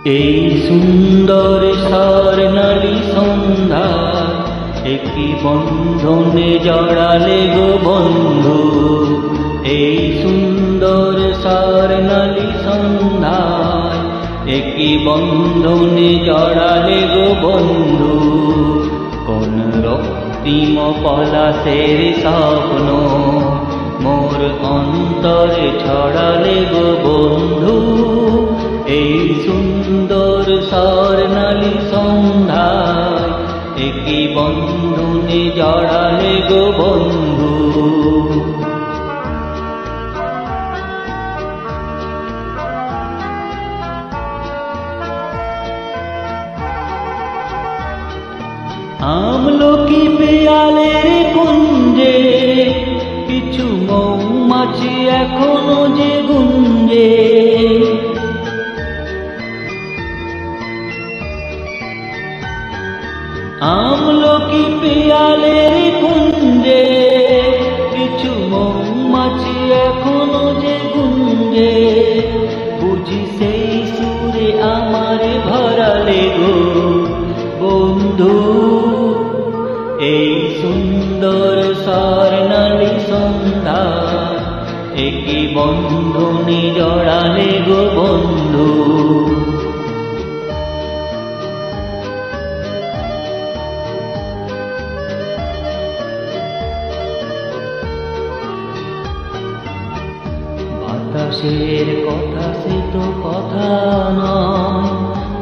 এই সুন্দর স্বর্ণালী সন্ধ্যা একই বন্ধনে জড়ালে গো বন্ধু। এই সুন্দর স্বর্ণালী সন্ধ্যা একই বন্ধনে জড়ালে গো বন্ধু। কোন রক্তিম পলাশের স্বপ্ন মোর অন্তরে ছড়ালে গো বন্ধু। এই সুন্দর স্বর্ণালী সন্ধ্যায় একই বন্ধনে জড়ালে গো বন্ধু। আমলকি পেয়ালের কুঞ্জে কিছু মৌমাছি এখনো যে গুঞ্জে। আমলকি পেয়ালের কুঞ্জে কিছু মৌমাছি এখনো যে গুঞ্জে। বুঝি সেই সুরে আমার ভরালে গো বন্ধু। এই সুন্দর স্বর্ণালী সন্ধ্যা একই বন্ধনে জড়ালে গো বন্ধু। বাতাসের কথা সে তো কথা নয়,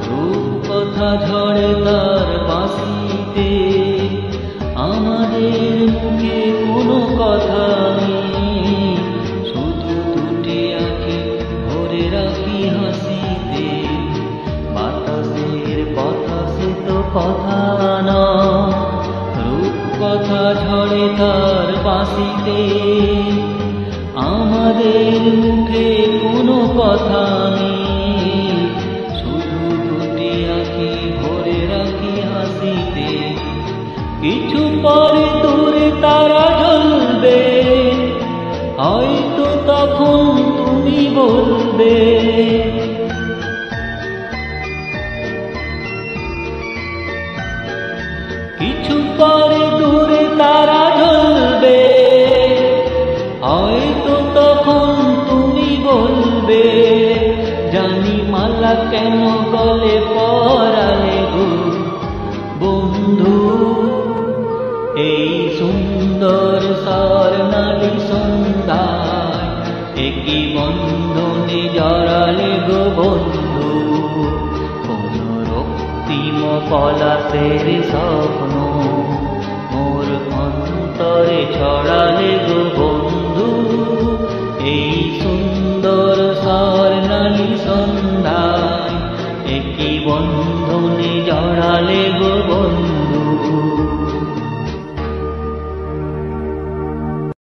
রূপ কথা ঝরে তার বাঁশিতে। আমাদের মুখে কোনো কথা নেই, শুধু দুটি আঁখি ভরে রাখি হাসিতে। বাতাসের কথা সে তো কথা নয়, রূপ কথা ঝরে তার বাঁশিতে। আমাদের মুখে কোনো কথা নেই, শুধু দুটি আঁখি ভরে রাখি হাসিতে। কিছু পরে দূরে তারা জ্বলবে, হয়তো তখন তুমি বলবে। কিছু পরে দূরে তারা জ্বলবে, হয়তো তখন তুমি বলবে। জানি মালা কেন গলে পরালে গো বন্ধু। এই সুন্দর স্বর্ণালী সন্ধ্যায় একই বন্ধনে জড়ালে গো বন্ধু। কোন রক্তিম পলাশের স্বপ্ন মোর অন্তরে ছড়ালে গো বন্ধু। এই সুন্দর স্বর্ণালী সন্ধ্যায় একই বন্ধনে জড়ালে গো বন্ধু।